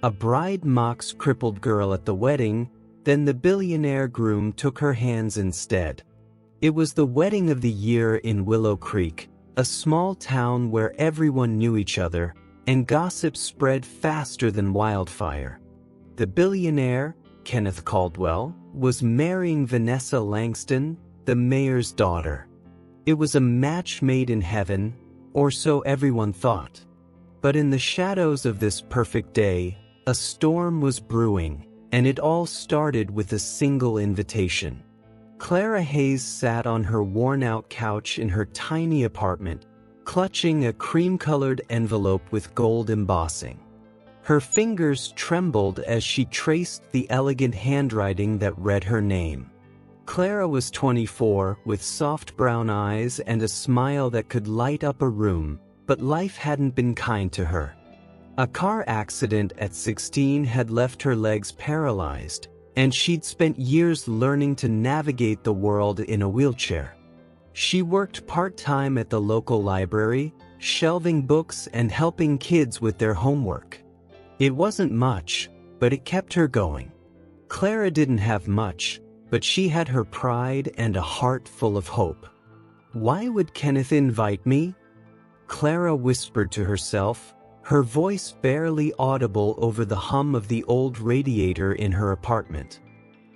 A bride mocks crippled girl at the wedding, then the billionaire groom took her hands instead. It was the wedding of the year in Willow Creek, a small town where everyone knew each other, and gossip spread faster than wildfire. The billionaire, Kenneth Caldwell, was marrying Vanessa Langston, the mayor's daughter. It was a match made in heaven, or so everyone thought. But in the shadows of this perfect day, a storm was brewing, and it all started with a single invitation. Clara Hayes sat on her worn-out couch in her tiny apartment, clutching a cream-colored envelope with gold embossing. Her fingers trembled as she traced the elegant handwriting that read her name. Clara was 24, with soft brown eyes and a smile that could light up a room, but life hadn't been kind to her. A car accident at 16 had left her legs paralyzed, and she'd spent years learning to navigate the world in a wheelchair. She worked part-time at the local library, shelving books and helping kids with their homework. It wasn't much, but it kept her going. Clara didn't have much, but she had her pride and a heart full of hope. Why would Kenneth invite me? Clara whispered to herself, her voice barely audible over the hum of the old radiator in her apartment.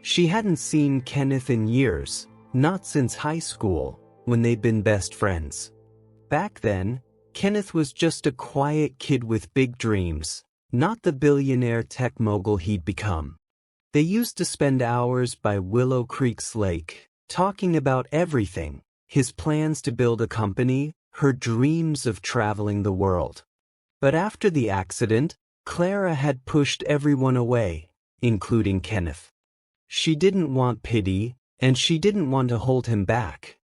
She hadn't seen Kenneth in years, not since high school, when they'd been best friends. Back then, Kenneth was just a quiet kid with big dreams, not the billionaire tech mogul he'd become. They used to spend hours by Willow Creek's lake, talking about everything, his plans to build a company, her dreams of traveling the world. But after the accident, Clara had pushed everyone away, including Kenneth. She didn't want pity, and she didn't want to hold him back.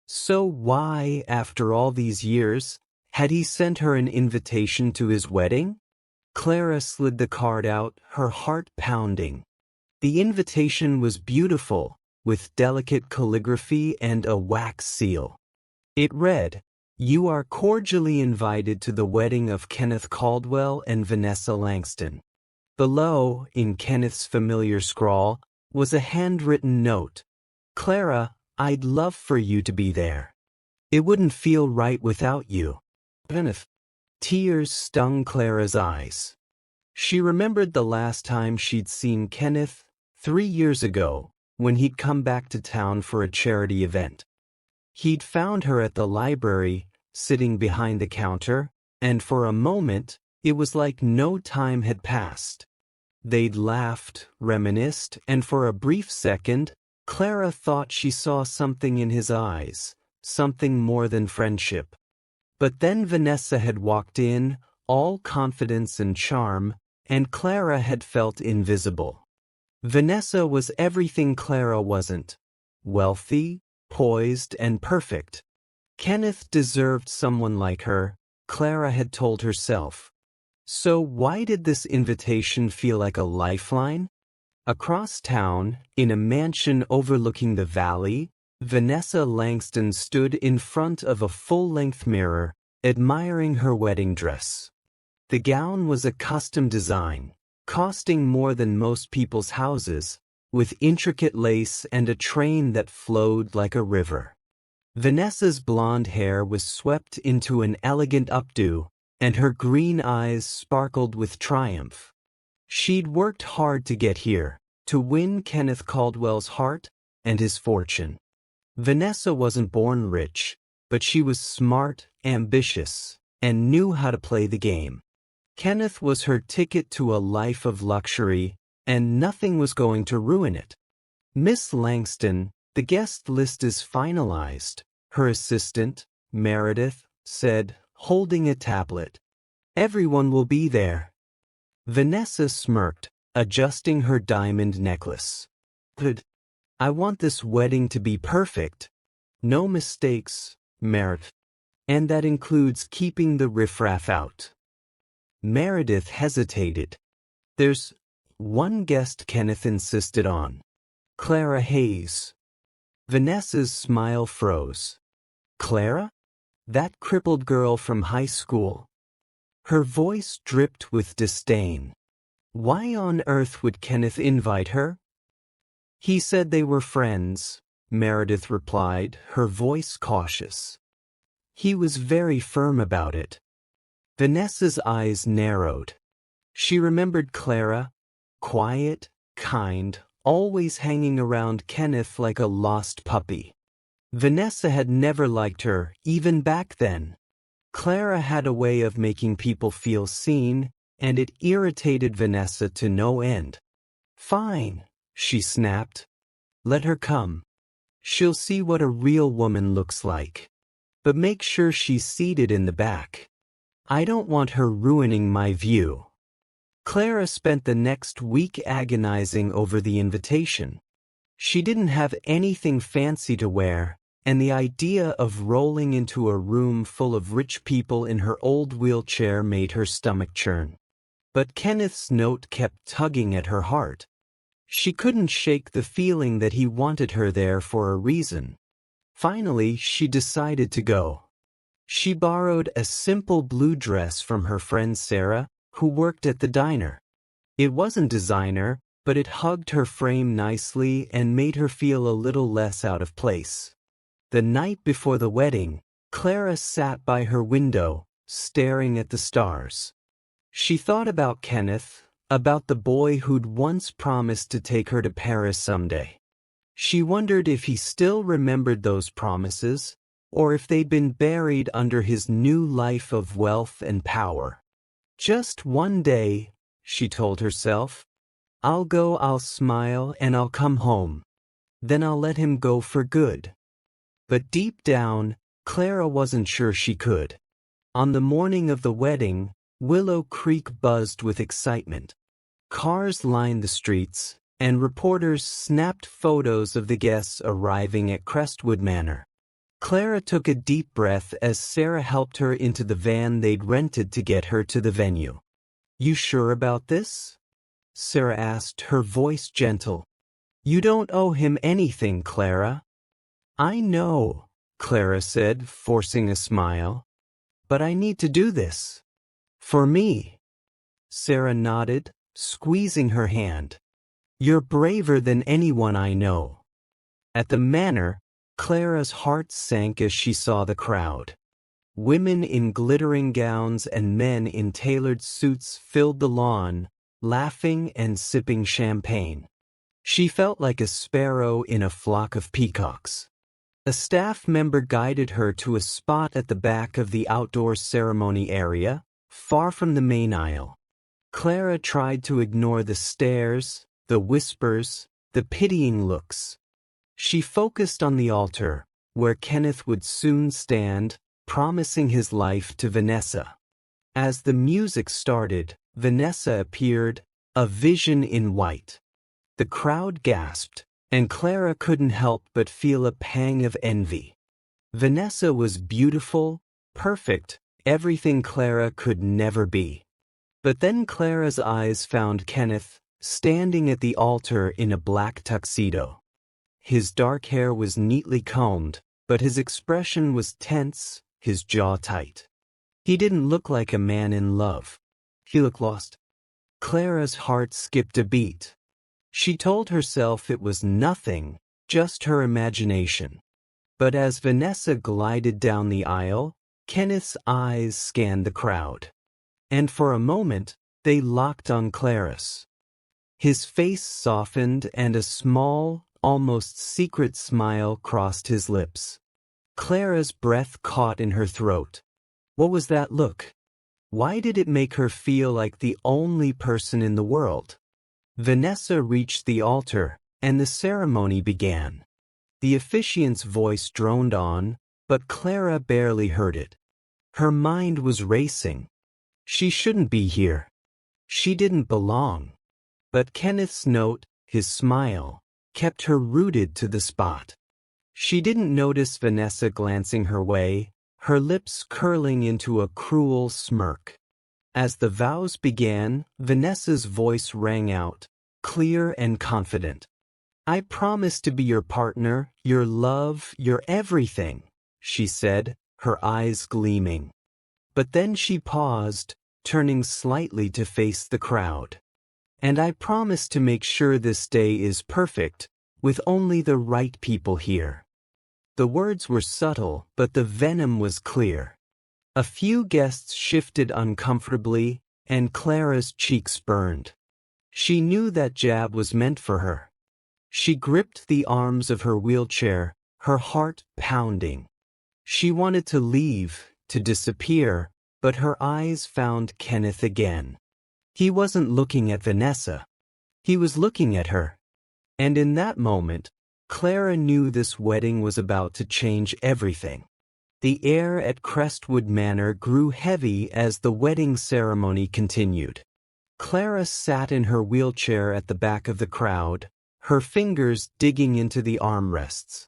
So why, after all these years, had he sent her an invitation to his wedding? Clara slid the card out, her heart pounding. The invitation was beautiful, with delicate calligraphy and a wax seal. It read, "You are cordially invited to the wedding of Kenneth Caldwell and Vanessa Langston." Below, in Kenneth's familiar scrawl, was a handwritten note. "Clara, I'd love for you to be there. It wouldn't feel right without you." Kenneth. Tears stung Clara's eyes. She remembered the last time she'd seen Kenneth, 3 years ago, when he'd come back to town for a charity event. He'd found her at the library, sitting behind the counter, and for a moment, it was like no time had passed. They'd laughed, reminisced, and for a brief second, Clara thought she saw something in his eyes, something more than friendship. But then Vanessa had walked in, all confidence and charm, and Clara had felt invisible. Vanessa was everything Clara wasn't: wealthy, poised, and perfect. Kenneth deserved someone like her, Clara had told herself. So why did this invitation feel like a lifeline? Across town, in a mansion overlooking the valley, Vanessa Langston stood in front of a full-length mirror, admiring her wedding dress. The gown was a custom design, costing more than most people's houses, with intricate lace and a train that flowed like a river. Vanessa's blonde hair was swept into an elegant updo, and her green eyes sparkled with triumph. She'd worked hard to get here, to win Kenneth Caldwell's heart and his fortune. Vanessa wasn't born rich, but she was smart, ambitious, and knew how to play the game. Kenneth was her ticket to a life of luxury, and nothing was going to ruin it. "Miss Langston, the guest list is finalized," her assistant, Meredith, said, holding a tablet. "Everyone will be there." Vanessa smirked, adjusting her diamond necklace. "Good. I want this wedding to be perfect. No mistakes, Meredith. And that includes keeping the riffraff out." Meredith hesitated. "There's one guest Kenneth insisted on. Clara Hayes." Vanessa's smile froze. "Clara? That crippled girl from high school?" Her voice dripped with disdain. Why on earth would Kenneth invite her? He said they were friends, Meredith replied, her voice cautious. He was very firm about it. Vanessa's eyes narrowed. She remembered Clara, quiet, kind, always hanging around Kenneth like a lost puppy. Vanessa had never liked her, even back then. Clara had a way of making people feel seen, and it irritated Vanessa to no end. Fine, she snapped. Let her come. She'll see what a real woman looks like. But make sure she's seated in the back. I don't want her ruining my view. Clara spent the next week agonizing over the invitation. She didn't have anything fancy to wear, and the idea of rolling into a room full of rich people in her old wheelchair made her stomach churn. But Kenneth's note kept tugging at her heart. She couldn't shake the feeling that he wanted her there for a reason. Finally, she decided to go. She borrowed a simple blue dress from her friend Sarah, who worked at the diner. It wasn't designer, but it hugged her frame nicely and made her feel a little less out of place. The night before the wedding, Clara sat by her window, staring at the stars. She thought about Kenneth, about the boy who'd once promised to take her to Paris someday. She wondered if he still remembered those promises, or if they'd been buried under his new life of wealth and power. Just one day, she told herself. I'll go, I'll smile, and I'll come home. Then I'll let him go for good. But deep down, Clara wasn't sure she could. On the morning of the wedding, Willow Creek buzzed with excitement. Cars lined the streets, and reporters snapped photos of the guests arriving at Crestwood Manor. Clara took a deep breath as Sarah helped her into the van they'd rented to get her to the venue. You sure about this? Sarah asked, her voice gentle. You don't owe him anything, Clara. I know, Clara said, forcing a smile. But I need to do this. For me. Sarah nodded, squeezing her hand. You're braver than anyone I know. At the manor, Clara's heart sank as she saw the crowd. Women in glittering gowns and men in tailored suits filled the lawn, laughing and sipping champagne. She felt like a sparrow in a flock of peacocks. A staff member guided her to a spot at the back of the outdoor ceremony area, far from the main aisle. Clara tried to ignore the stares, the whispers, the pitying looks. She focused on the altar, where Kenneth would soon stand, promising his life to Vanessa. As the music started, Vanessa appeared, a vision in white. The crowd gasped, and Clara couldn't help but feel a pang of envy. Vanessa was beautiful, perfect, everything Clara could never be. But then Clara's eyes found Kenneth, standing at the altar in a black tuxedo. His dark hair was neatly combed, but his expression was tense, his jaw tight. He didn't look like a man in love. He looked lost. Clara's heart skipped a beat. She told herself it was nothing, just her imagination. But as Vanessa glided down the aisle, Kenneth's eyes scanned the crowd. And for a moment, they locked on Clara's. His face softened and a small, almost secret smile crossed his lips. Clara's breath caught in her throat. What was that look? Why did it make her feel like the only person in the world? Vanessa reached the altar, and the ceremony began. The officiant's voice droned on, but Clara barely heard it. Her mind was racing. She shouldn't be here. She didn't belong. But Kenneth's note, his smile, kept her rooted to the spot. She didn't notice Vanessa glancing her way, her lips curling into a cruel smirk. As the vows began, Vanessa's voice rang out, clear and confident. I promise to be your partner, your love, your everything, she said, her eyes gleaming. But then she paused, turning slightly to face the crowd. And I promise to make sure this day is perfect, with only the right people here." The words were subtle, but the venom was clear. A few guests shifted uncomfortably, and Clara's cheeks burned. She knew that jab was meant for her. She gripped the arms of her wheelchair, her heart pounding. She wanted to leave, to disappear, but her eyes found Kenneth again. He wasn't looking at Vanessa. He was looking at her. And in that moment, Clara knew this wedding was about to change everything. The air at Crestwood Manor grew heavy as the wedding ceremony continued. Clara sat in her wheelchair at the back of the crowd, her fingers digging into the armrests.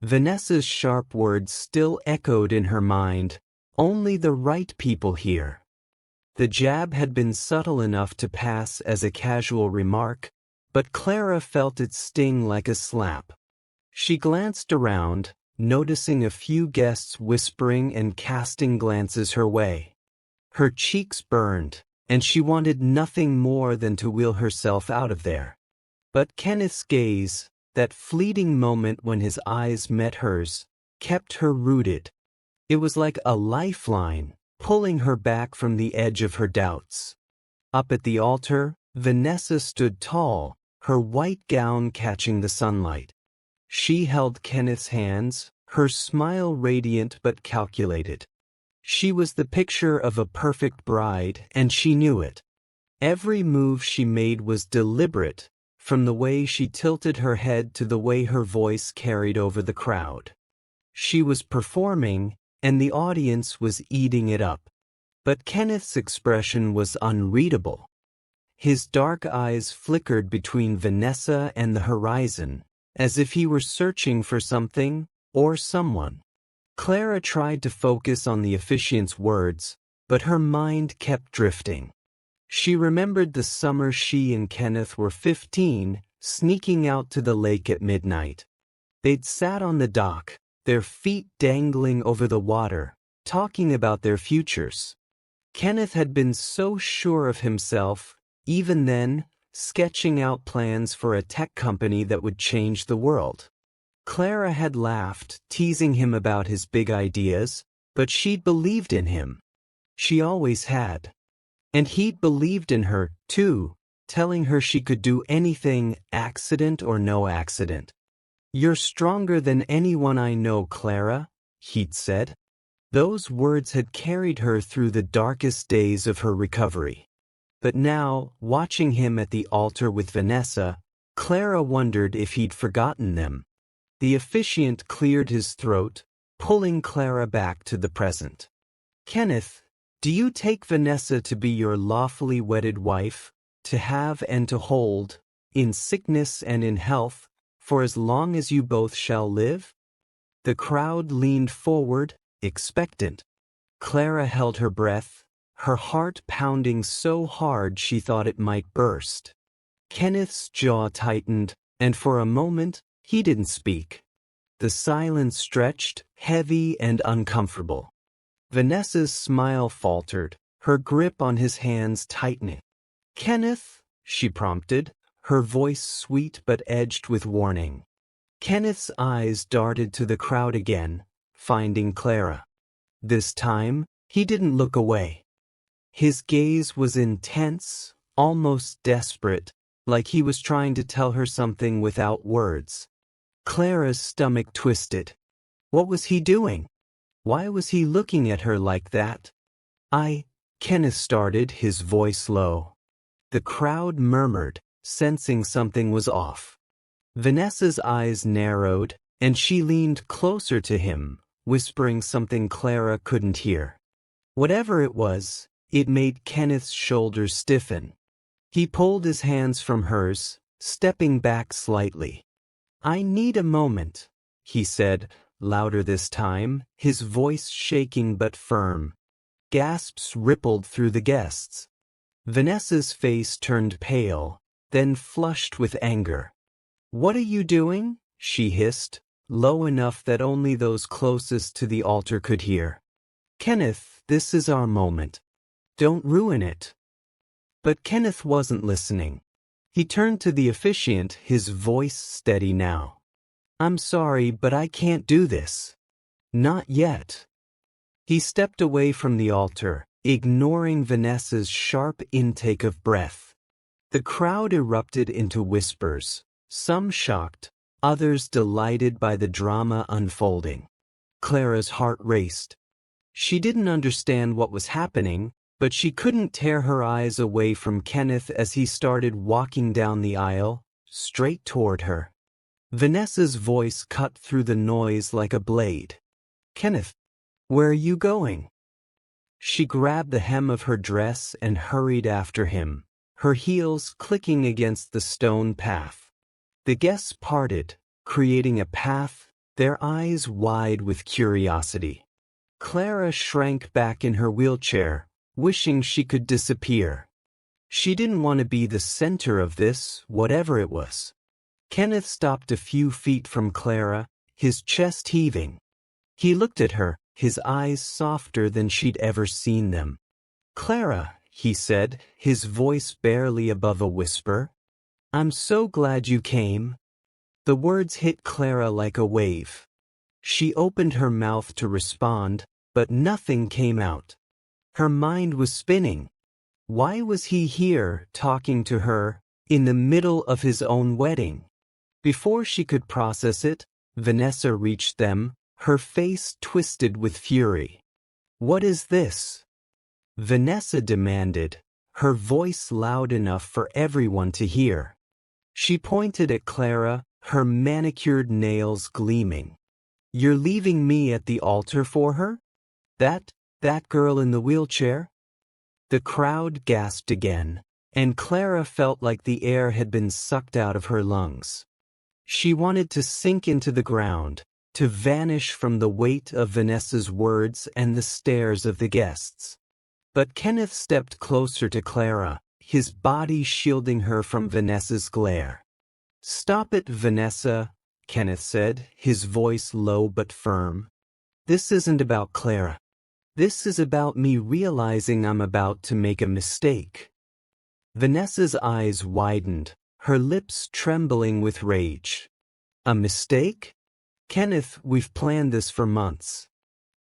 Vanessa's sharp words still echoed in her mind, "Only the right people here." The jab had been subtle enough to pass as a casual remark, but Clara felt it sting like a slap. She glanced around, noticing a few guests whispering and casting glances her way. Her cheeks burned, and she wanted nothing more than to wheel herself out of there. But Kenneth's gaze, that fleeting moment when his eyes met hers, kept her rooted. It was like a lifeline, pulling her back from the edge of her doubts. Up at the altar, Vanessa stood tall, her white gown catching the sunlight. She held Kenneth's hands, her smile radiant but calculated. She was the picture of a perfect bride, and she knew it. Every move she made was deliberate, from the way she tilted her head to the way her voice carried over the crowd. She was performing, and the audience was eating it up. But Kenneth's expression was unreadable. His dark eyes flickered between Vanessa and the horizon, as if he were searching for something or someone. Clara tried to focus on the officiant's words, but her mind kept drifting. She remembered the summer she and Kenneth were 15, sneaking out to the lake at midnight. They'd sat on the dock, their feet dangling over the water, talking about their futures. Kenneth had been so sure of himself, even then, sketching out plans for a tech company that would change the world. Clara had laughed, teasing him about his big ideas, but she'd believed in him. She always had. And he'd believed in her, too, telling her she could do anything, accident or no accident. "You're stronger than anyone I know, Clara," he'd said. Those words had carried her through the darkest days of her recovery. But now, watching him at the altar with Vanessa, Clara wondered if he'd forgotten them. The officiant cleared his throat, pulling Clara back to the present. "Kenneth, do you take Vanessa to be your lawfully wedded wife, to have and to hold, in sickness and in health, for as long as you both shall live?" The crowd leaned forward, expectant. Clara held her breath, her heart pounding so hard she thought it might burst. Kenneth's jaw tightened, and for a moment, he didn't speak. The silence stretched, heavy and uncomfortable. Vanessa's smile faltered, her grip on his hands tightening. "Kenneth," she prompted, her voice sweet but edged with warning. Kenneth's eyes darted to the crowd again, finding Clara. This time, he didn't look away. His gaze was intense, almost desperate, like he was trying to tell her something without words. Clara's stomach twisted. What was he doing? Why was he looking at her like that? Kenneth started, his voice low. The crowd murmured, sensing something was off. Vanessa's eyes narrowed, and she leaned closer to him, whispering something Clara couldn't hear. Whatever it was, it made Kenneth's shoulders stiffen. He pulled his hands from hers, stepping back slightly. "I need a moment," he said, louder this time, his voice shaking but firm. Gasps rippled through the guests. Vanessa's face turned pale, then flushed with anger. "What are you doing?" she hissed, low enough that only those closest to the altar could hear. "Kenneth, this is our moment. Don't ruin it." But Kenneth wasn't listening. He turned to the officiant, his voice steady now. "I'm sorry, but I can't do this. Not yet." He stepped away from the altar, ignoring Vanessa's sharp intake of breath. The crowd erupted into whispers, some shocked, others delighted by the drama unfolding. Clara's heart raced. She didn't understand what was happening, but she couldn't tear her eyes away from Kenneth as he started walking down the aisle, straight toward her. Vanessa's voice cut through the noise like a blade. "Kenneth, where are you going?" She grabbed the hem of her dress and hurried after him, her heels clicking against the stone path. The guests parted, creating a path, their eyes wide with curiosity. Clara shrank back in her wheelchair, wishing she could disappear. She didn't want to be the center of this, whatever it was. Kenneth stopped a few feet from Clara, his chest heaving. He looked at her, his eyes softer than she'd ever seen them. "Clara," he said, his voice barely above a whisper. "I'm so glad you came." The words hit Clara like a wave. She opened her mouth to respond, but nothing came out. Her mind was spinning. Why was he here, talking to her, in the middle of his own wedding? Before she could process it, Vanessa reached them, her face twisted with fury. "What is this?" Vanessa demanded, her voice loud enough for everyone to hear. She pointed at Clara, her manicured nails gleaming. "You're leaving me at the altar for her? That girl in the wheelchair?" The crowd gasped again, and Clara felt like the air had been sucked out of her lungs. She wanted to sink into the ground, to vanish from the weight of Vanessa's words and the stares of the guests. But Kenneth stepped closer to Clara, his body shielding her from Vanessa's glare. "Stop it, Vanessa," Kenneth said, his voice low but firm. "This isn't about Clara. This is about me realizing I'm about to make a mistake." Vanessa's eyes widened, her lips trembling with rage. "A mistake? Kenneth, we've planned this for months.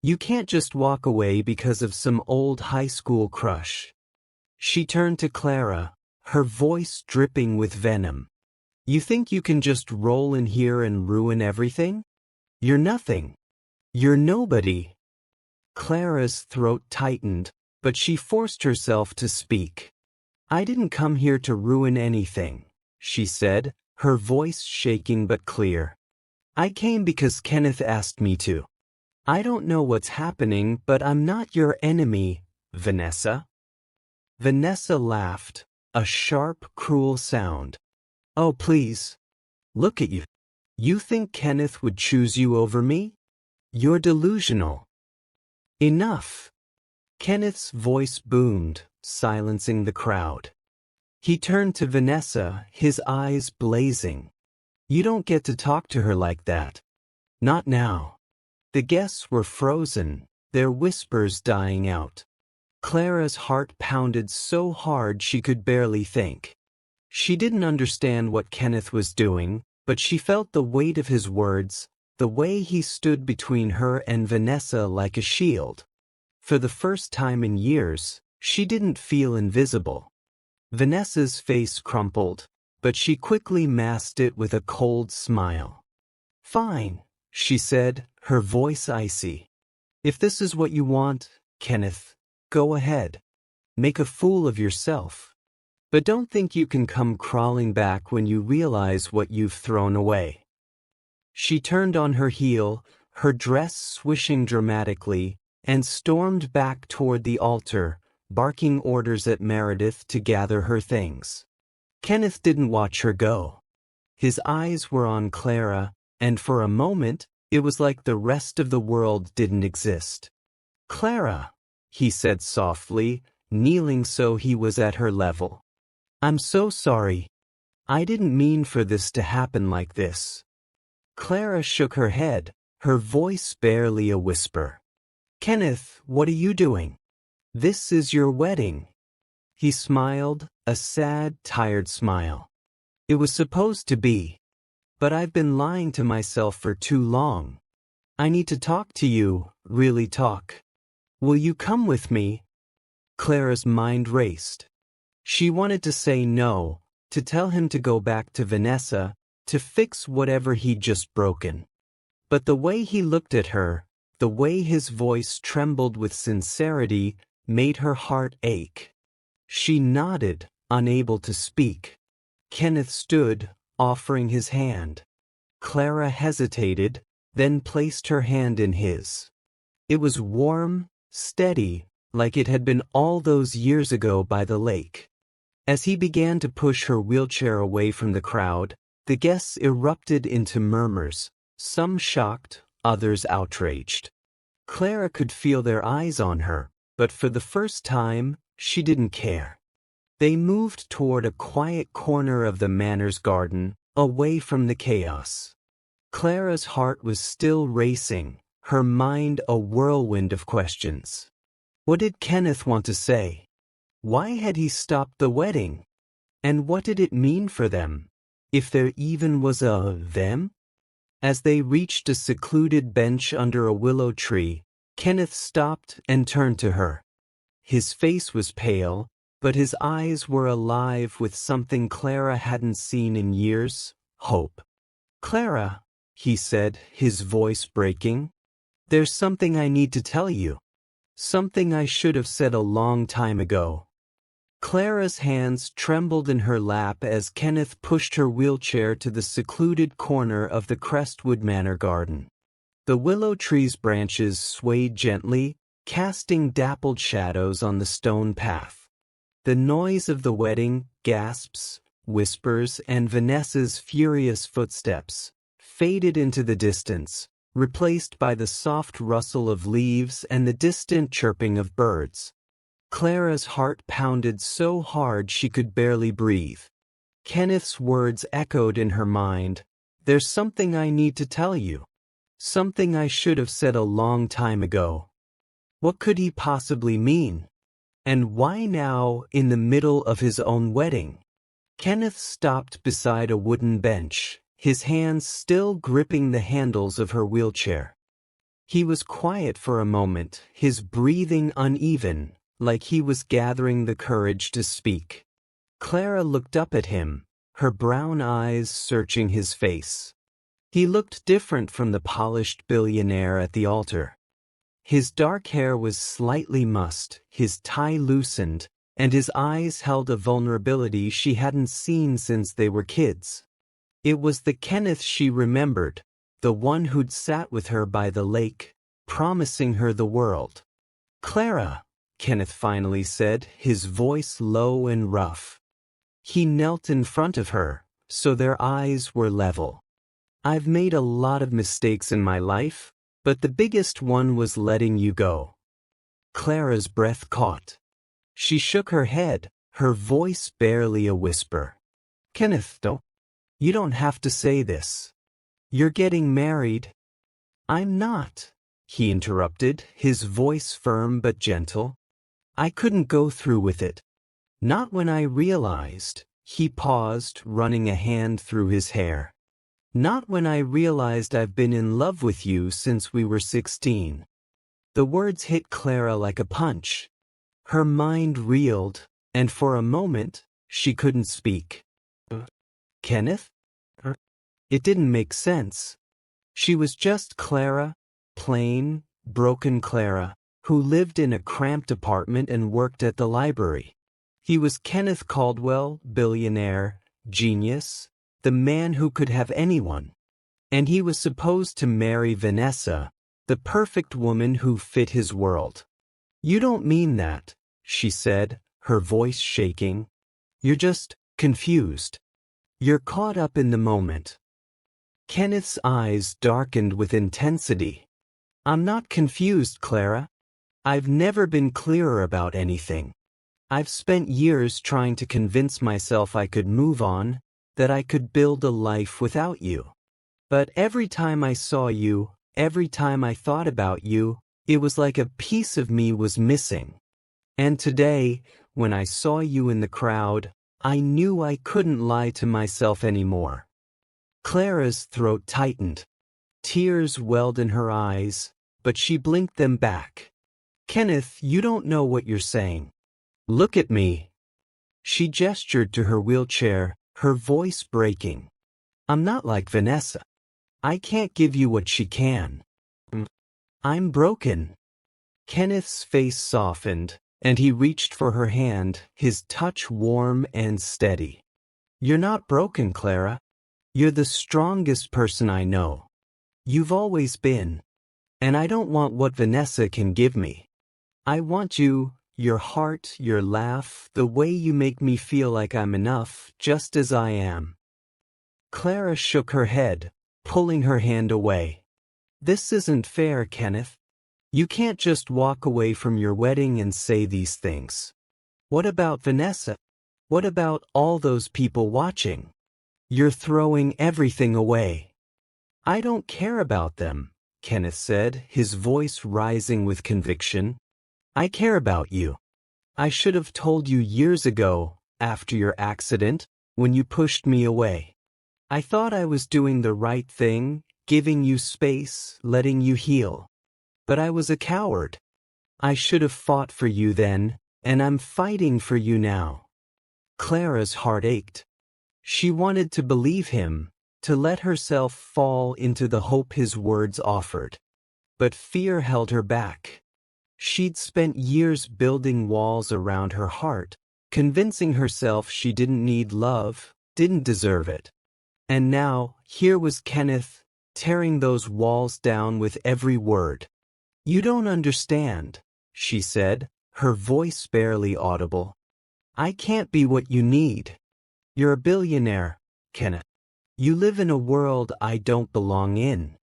You can't just walk away because of some old high school crush." She turned to Clara, her voice dripping with venom. "You think you can just roll in here and ruin everything? You're nothing. You're nobody." Clara's throat tightened, but she forced herself to speak. "I didn't come here to ruin anything," she said, her voice shaking but clear. "I came because Kenneth asked me to. I don't know what's happening, but I'm not your enemy, Vanessa." Vanessa laughed, a sharp, cruel sound. "Oh, please. Look at you. You think Kenneth would choose you over me? You're delusional." "Enough." Kenneth's voice boomed, silencing the crowd. He turned to Vanessa, his eyes blazing. "You don't get to talk to her like that. Not now." The guests were frozen, their whispers dying out. Clara's heart pounded so hard she could barely think. She didn't understand what Kenneth was doing, but she felt the weight of his words, the way he stood between her and Vanessa like a shield. For the first time in years, she didn't feel invisible. Vanessa's face crumpled, but she quickly masked it with a cold smile. "Fine," she said, her voice icy. "If this is what you want, Kenneth, go ahead. Make a fool of yourself. But don't think you can come crawling back when you realize what you've thrown away." She turned on her heel, her dress swishing dramatically, and stormed back toward the altar, barking orders at Meredith to gather her things. Kenneth didn't watch her go. His eyes were on Clara, and for a moment, it was like the rest of the world didn't exist. "Clara," he said softly, kneeling so he was at her level. "I'm so sorry. I didn't mean for this to happen like this." Clara shook her head, her voice barely a whisper. "Kenneth, what are you doing? This is your wedding. He smiled, a sad, tired smile. It was supposed to be. But I've been lying to myself for too long. I need to talk to you, really talk. Will you come with me? Clara's mind raced. She wanted to say no, to tell him to go back to Vanessa, to fix whatever he'd just broken. But the way he looked at her, the way his voice trembled with sincerity, made her heart ache. She nodded, unable to speak. Kenneth stood, offering his hand. Clara hesitated, then placed her hand in his. It was warm, steady, like it had been all those years ago by the lake. As he began to push her wheelchair away from the crowd, the guests erupted into murmurs, some shocked, others outraged. Clara could feel their eyes on her, but for the first time, she didn't care. They moved toward a quiet corner of the manor's garden, away from the chaos. Clara's heart was still racing, her mind a whirlwind of questions. What did Kenneth want to say? Why had he stopped the wedding? And what did it mean for them? If there even was a them? As they reached a secluded bench under a willow tree, Kenneth stopped and turned to her. His face was pale, but his eyes were alive with something Clara hadn't seen in years, hope. Clara, he said, his voice breaking, there's something I need to tell you. Something I should have said a long time ago. Clara's hands trembled in her lap as Kenneth pushed her wheelchair to the secluded corner of the Crestwood Manor garden. The willow tree's branches swayed gently, casting dappled shadows on the stone path. The noise of the wedding, gasps, whispers, and Vanessa's furious footsteps faded into the distance, replaced by the soft rustle of leaves and the distant chirping of birds. Clara's heart pounded so hard she could barely breathe. Kenneth's words echoed in her mind. There's something I need to tell you. Something I should have said a long time ago. What could he possibly mean? And why now, in the middle of his own wedding? Kenneth stopped beside a wooden bench, his hands still gripping the handles of her wheelchair. He was quiet for a moment, his breathing uneven, like he was gathering the courage to speak. Clara looked up at him, her brown eyes searching his face. He looked different from the polished billionaire at the altar. His dark hair was slightly mussed, his tie loosened, and his eyes held a vulnerability she hadn't seen since they were kids. It was the Kenneth she remembered, the one who'd sat with her by the lake, promising her the world. Clara, Kenneth finally said, his voice low and rough. He knelt in front of her, so their eyes were level. I've made a lot of mistakes in my life, but the biggest one was letting you go. Clara's breath caught. She shook her head, her voice barely a whisper. Kenneth, you don't have to say this. You're getting married. I'm not, he interrupted, his voice firm but gentle. I couldn't go through with it. Not when I realized, he paused, running a hand through his hair. Not when I realized I've been in love with you since we were 16. The words hit Clara like a punch. Her mind reeled, and for a moment, she couldn't speak. Kenneth? It didn't make sense. She was just Clara, plain, broken Clara, who lived in a cramped apartment and worked at the library. He was Kenneth Caldwell, billionaire, genius, the man who could have anyone. And he was supposed to marry Vanessa, the perfect woman who fit his world. You don't mean that, she said, her voice shaking. You're just confused. You're caught up in the moment. Kenneth's eyes darkened with intensity. I'm not confused, Clara. I've never been clearer about anything. I've spent years trying to convince myself I could move on, that I could build a life without you. But every time I saw you, every time I thought about you, it was like a piece of me was missing. And today, when I saw you in the crowd, I knew I couldn't lie to myself anymore." Clara's throat tightened. Tears welled in her eyes, but she blinked them back. "Kenneth, you don't know what you're saying. Look at me." She gestured to her wheelchair, her voice breaking. "I'm not like Vanessa. I can't give you what she can. I'm broken." Kenneth's face softened, and he reached for her hand, his touch warm and steady. "You're not broken, Clara. You're the strongest person I know. You've always been. And I don't want what Vanessa can give me. I want you, your heart, your laugh, the way you make me feel like I'm enough, just as I am." Clara shook her head, pulling her hand away. "This isn't fair, Kenneth. You can't just walk away from your wedding and say these things. What about Vanessa? What about all those people watching? You're throwing everything away." "I don't care about them," Kenneth said, his voice rising with conviction. "I care about you. I should have told you years ago, after your accident, when you pushed me away. I thought I was doing the right thing, giving you space, letting you heal. But I was a coward. I should have fought for you then, and I'm fighting for you now." Clara's heart ached. She wanted to believe him, to let herself fall into the hope his words offered. But fear held her back. She'd spent years building walls around her heart, convincing herself she didn't need love, didn't deserve it. And now, here was Kenneth, tearing those walls down with every word. "You don't understand," she said, her voice barely audible. "I can't be what you need. You're a billionaire, Kenneth. You live in a world I don't belong in.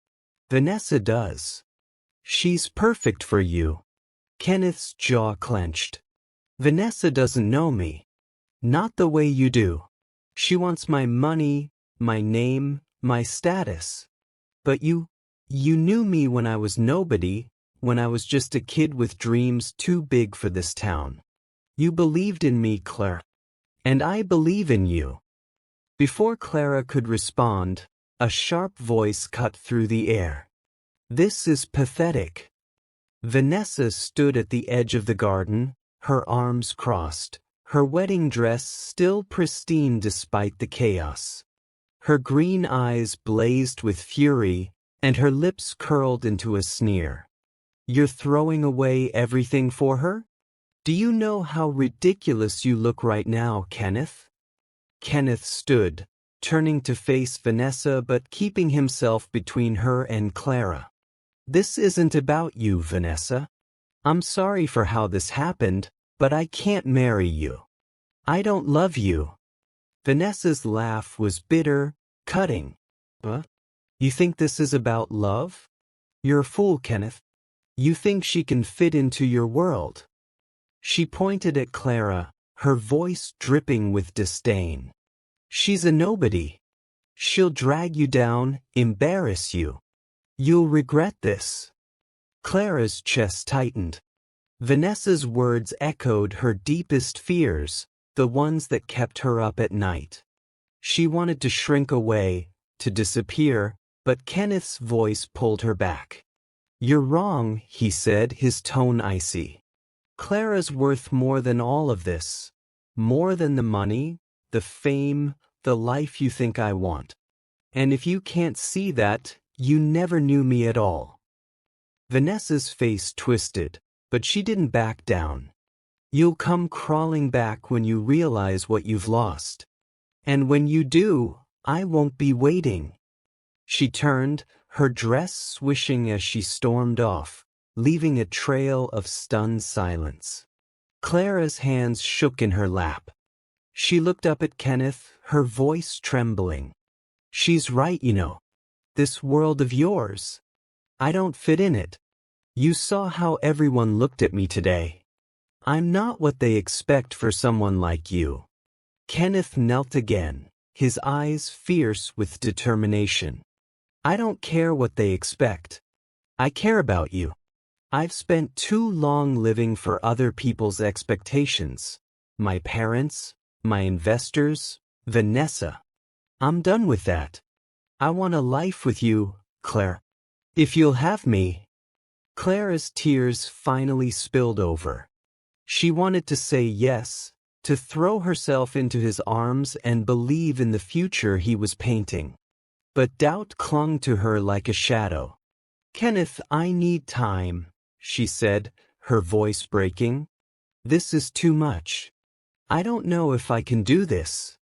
Vanessa does. She's perfect for you." Kenneth's jaw clenched. "Vanessa doesn't know me. Not the way you do. She wants my money, my name, my status. But you knew me when I was nobody, when I was just a kid with dreams too big for this town. You believed in me, Clara. And I believe in you." Before Clara could respond, a sharp voice cut through the air. "This is pathetic." Vanessa stood at the edge of the garden, her arms crossed, her wedding dress still pristine despite the chaos. Her green eyes blazed with fury, and her lips curled into a sneer. "You're throwing away everything for her? Do you know how ridiculous you look right now, Kenneth?" Kenneth stood, turning to face Vanessa but keeping himself between her and Clara. "This isn't about you, Vanessa. I'm sorry for how this happened, but I can't marry you. I don't love you." Vanessa's laugh was bitter, cutting. "Huh? You think this is about love? You're a fool, Kenneth. You think she can fit into your world." She pointed at Clara, her voice dripping with disdain. "She's a nobody. She'll drag you down, embarrass you. You'll regret this." Clara's chest tightened. Vanessa's words echoed her deepest fears, the ones that kept her up at night. She wanted to shrink away, to disappear, but Kenneth's voice pulled her back. "You're wrong," he said, his tone icy. "Clara's worth more than all of this. More than the money, the fame, the life you think I want. And if you can't see that, you never knew me at all." Vanessa's face twisted, but she didn't back down. "You'll come crawling back when you realize what you've lost. And when you do, I won't be waiting." She turned, her dress swishing as she stormed off, leaving a trail of stunned silence. Clara's hands shook in her lap. She looked up at Kenneth, her voice trembling. "She's right, you know. This world of yours. I don't fit in it. You saw how everyone looked at me today. I'm not what they expect for someone like you." Kenneth knelt again, his eyes fierce with determination. "I don't care what they expect. I care about you. I've spent too long living for other people's expectations. my parents, my investors, Vanessa. I'm done with that. I want a life with you, Claire. If you'll have me. Clara's tears finally spilled over. She wanted to say yes, to throw herself into his arms and believe in the future he was painting. But doubt clung to her like a shadow. Kenneth, I need time, she said, her voice breaking. This is too much. I don't know if I can do this.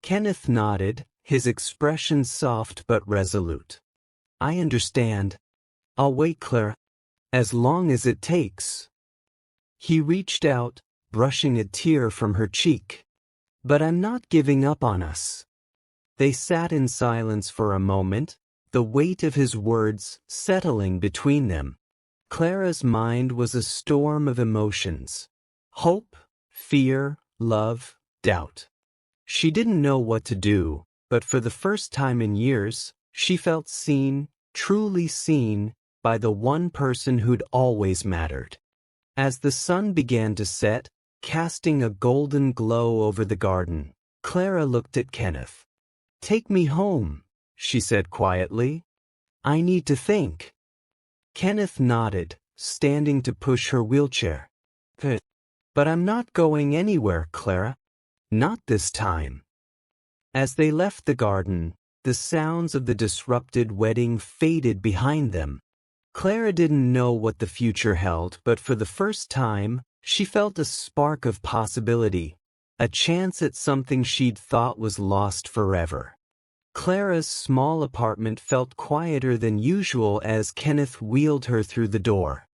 Kenneth nodded, his expression soft but resolute. I understand. I'll wait, Clara. As long as it takes. He reached out, brushing a tear from her cheek. But I'm not giving up on us. They sat in silence for a moment, the weight of his words settling between them. Clara's mind was a storm of emotions. Hope, fear, love, doubt. She didn't know what to do, but for the first time in years, she felt seen, truly seen, by the one person who'd always mattered. As the sun began to set, casting a golden glow over the garden, Clara looked at Kenneth. Take me home, she said quietly. I need to think. Kenneth nodded, standing to push her wheelchair. But I'm not going anywhere, Clara. Not this time. As they left the garden, the sounds of the disrupted wedding faded behind them. Clara didn't know what the future held, but for the first time, she felt a spark of possibility, a chance at something she'd thought was lost forever. Clara's small apartment felt quieter than usual as Kenneth wheeled her through the door.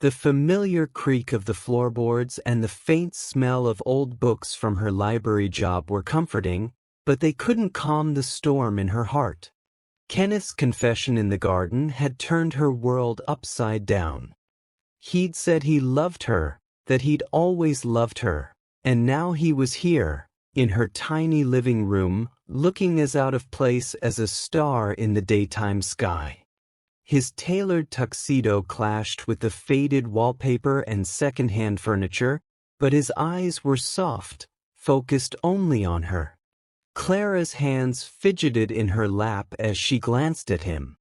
The familiar creak of the floorboards and the faint smell of old books from her library job were comforting, but they couldn't calm the storm in her heart. Kenneth's confession in the garden had turned her world upside down. He'd said he loved her, that he'd always loved her, and now he was here, in her tiny living room, looking as out of place as a star in the daytime sky. His tailored tuxedo clashed with the faded wallpaper and second-hand furniture, but his eyes were soft, focused only on her. Clara's hands fidgeted in her lap as she glanced at him.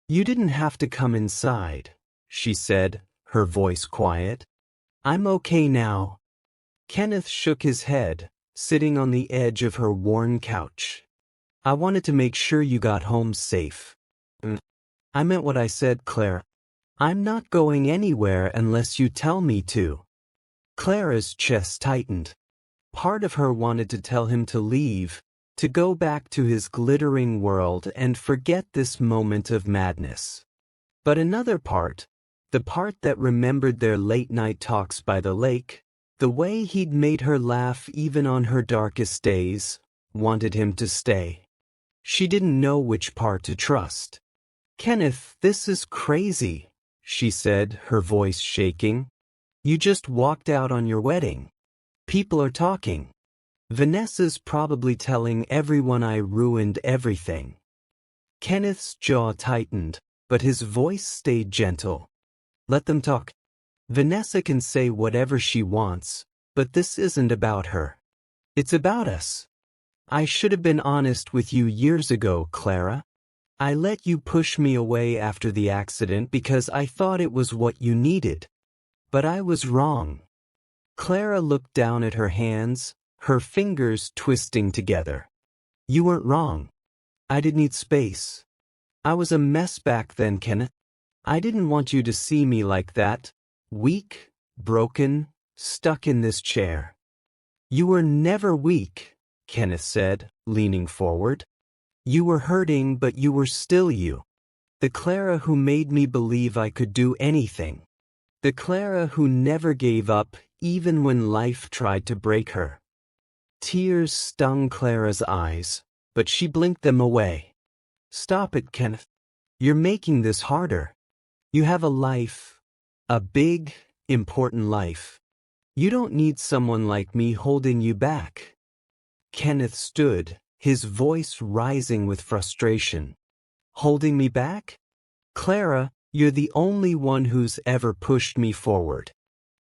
You didn't have to come inside, she said, her voice quiet. I'm okay now. Kenneth shook his head, sitting on the edge of her worn couch. I wanted to make sure you got home safe. I meant what I said, Clara. I'm not going anywhere unless you tell me to. Clara's chest tightened. Part of her wanted to tell him to leave, to go back to his glittering world and forget this moment of madness. But another part, the part that remembered their late-night talks by the lake, the way he'd made her laugh even on her darkest days, wanted him to stay. She didn't know which part to trust. Kenneth, this is crazy, she said, her voice shaking. You just walked out on your wedding. People are talking. Vanessa's probably telling everyone I ruined everything. Kenneth's jaw tightened, but his voice stayed gentle. Let them talk. Vanessa can say whatever she wants, but this isn't about her. It's about us. I should have been honest with you years ago, Clara. I let you push me away after the accident because I thought it was what you needed. But I was wrong. Clara looked down at her hands, her fingers twisting together. You weren't wrong. I did need space. I was a mess back then, Kenneth. I didn't want you to see me like that, weak, broken, stuck in this chair. You were never weak, Kenneth said, leaning forward. You were hurting, but you were still you. The Clara who made me believe I could do anything. The Clara who never gave up, even when life tried to break her. Tears stung Clara's eyes, but she blinked them away. Stop it, Kenneth. You're making this harder. You have a life. A big, important life. You don't need someone like me holding you back. Kenneth stood, his voice rising with frustration. Holding me back? Clara, you're the only one who's ever pushed me forward.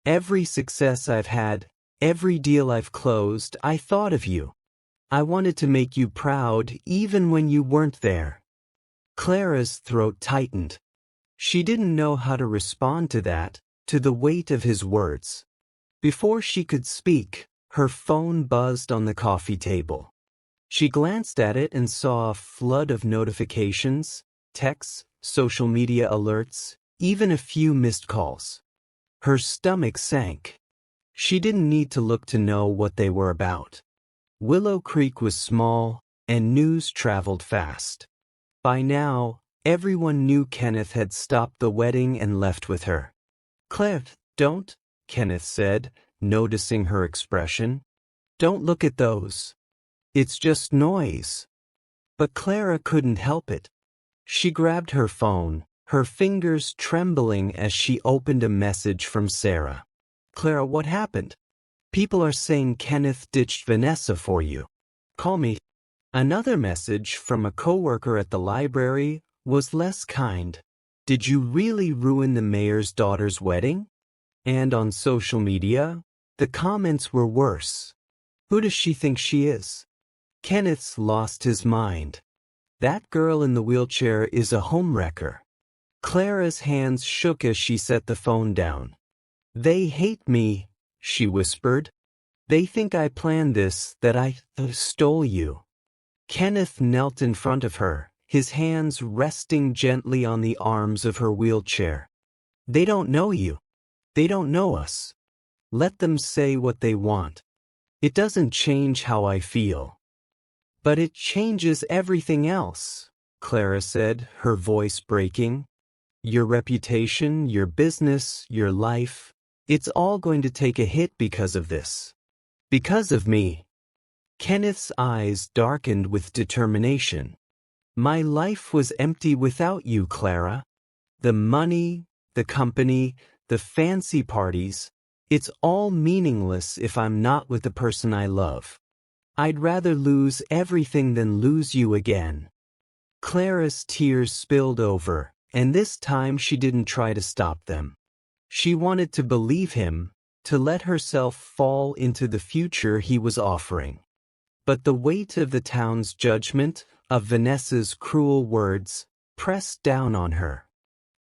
Every success I've had, Every deal I've closed, I thought of you. I wanted to make you proud even when you weren't there." Clara's throat tightened. She didn't know how to respond to that, to the weight of his words. Before she could speak, her phone buzzed on the coffee table. She glanced at it and saw a flood of notifications, texts, social media alerts, even a few missed calls. Her stomach sank. She didn't need to look to know what they were about. Willow Creek was small, and news traveled fast. By now, everyone knew Kenneth had stopped the wedding and left with her. "Claire, don't," Kenneth said, noticing her expression. "Don't look at those. It's just noise." But Clara couldn't help it. She grabbed her phone, her fingers trembling as she opened a message from Sarah. "Clara, what happened? People are saying Kenneth ditched Vanessa for you. Call me." Another message from a coworker at the library was less kind. "Did you really ruin the mayor's daughter's wedding?" And on social media, the comments were worse. "Who does she think she is?" Kenneth's lost his mind. "That girl in the wheelchair is a homewrecker." Clara's hands shook as she set the phone down. "They hate me," she whispered. "They think I planned this, that I stole you." Kenneth knelt in front of her, his hands resting gently on the arms of her wheelchair. "They don't know you. They don't know us. Let them say what they want. It doesn't change how I feel." "But it changes everything else," Clara said, her voice breaking. "Your reputation, your business, your life, it's all going to take a hit because of this. Because of me." Kenneth's eyes darkened with determination. "My life was empty without you, Clara. The money, the company, the fancy parties, it's all meaningless if I'm not with the person I love. I'd rather lose everything than lose you again." Clara's tears spilled over, and this time she didn't try to stop them. She wanted to believe him, to let herself fall into the future he was offering. But the weight of the town's judgment, of Vanessa's cruel words, pressed down on her.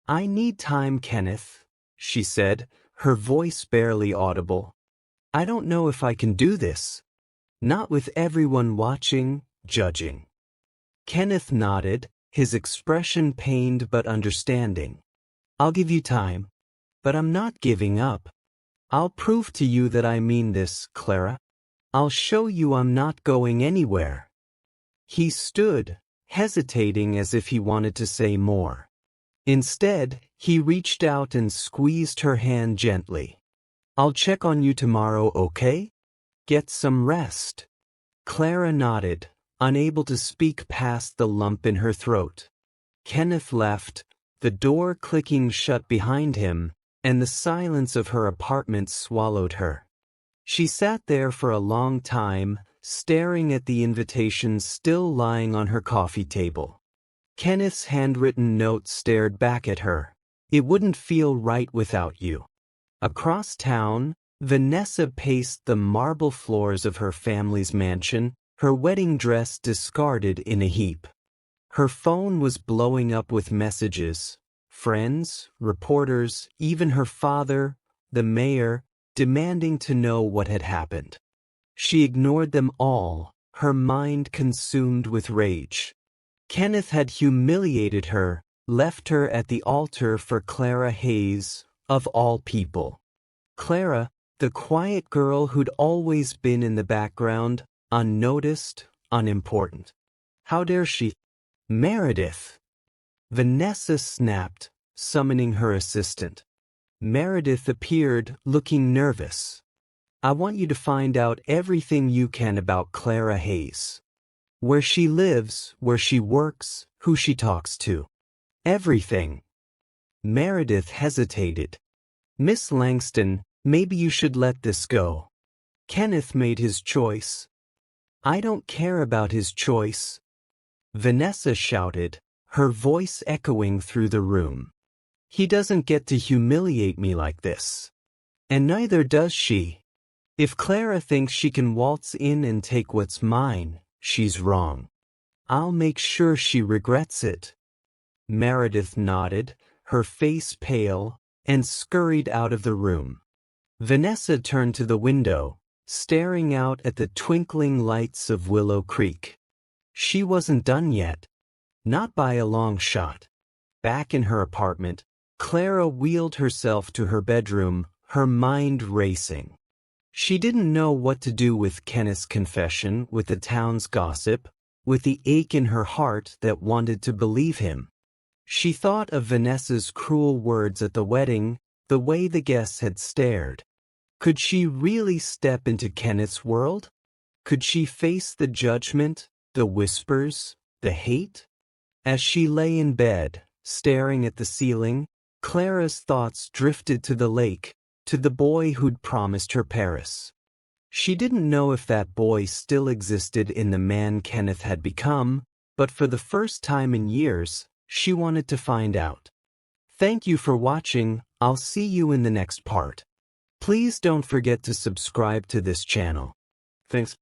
"I need time, Kenneth," she said, her voice barely audible. "I don't know if I can do this. Not with everyone watching, judging." Kenneth nodded, his expression pained but understanding. "I'll give you time. But I'm not giving up. I'll prove to you that I mean this, Clara. I'll show you I'm not going anywhere." He stood, hesitating as if he wanted to say more. Instead, he reached out and squeezed her hand gently. "I'll check on you tomorrow, okay? Get some rest." Clara nodded, unable to speak past the lump in her throat. Kenneth left, the door clicking shut behind him, and the silence of her apartment swallowed her. She sat there for a long time, staring at the invitations still lying on her coffee table. Kenneth's handwritten note stared back at her. "It wouldn't feel right without you." Across town, Vanessa paced the marble floors of her family's mansion, her wedding dress discarded in a heap. Her phone was blowing up with messages. Friends, reporters, even her father, the mayor, demanding to know what had happened. She ignored them all, her mind consumed with rage. Kenneth had humiliated her, left her at the altar for Clara Hayes, of all people. Clara, the quiet girl who'd always been in the background, unnoticed, unimportant. How dare she? "Meredith!" Vanessa snapped, summoning her assistant. Meredith appeared, looking nervous. "I want you to find out everything you can about Clara Hayes. Where she lives, where she works, who she talks to. Everything." Meredith hesitated. "Miss Langston, maybe you should let this go. Kenneth made his choice." "I don't care about his choice," Vanessa shouted, her voice echoing through the room. "He doesn't get to humiliate me like this. And neither does she." If Clara thinks she can waltz in and take what's mine, she's wrong. I'll make sure she regrets it." Meredith nodded, her face pale, and scurried out of the room. Vanessa turned to the window, staring out at the twinkling lights of Willow Creek. She wasn't done yet. Not by a long shot. Back in her apartment, Clara wheeled herself to her bedroom, her mind racing. She didn't know what to do with Kenneth's confession, with the town's gossip, with the ache in her heart that wanted to believe him. She thought of Vanessa's cruel words at the wedding, the way the guests had stared. Could she really step into Kenneth's world? Could she face the judgment, the whispers, the hate? As she lay in bed, staring at the ceiling, Clara's thoughts drifted to the lake, to the boy who'd promised her Paris. She didn't know if that boy still existed in the man Kenneth had become, but for the first time in years, she wanted to find out. Thank you for watching. I'll see you in the next part. Please don't forget to subscribe to this channel. Thanks.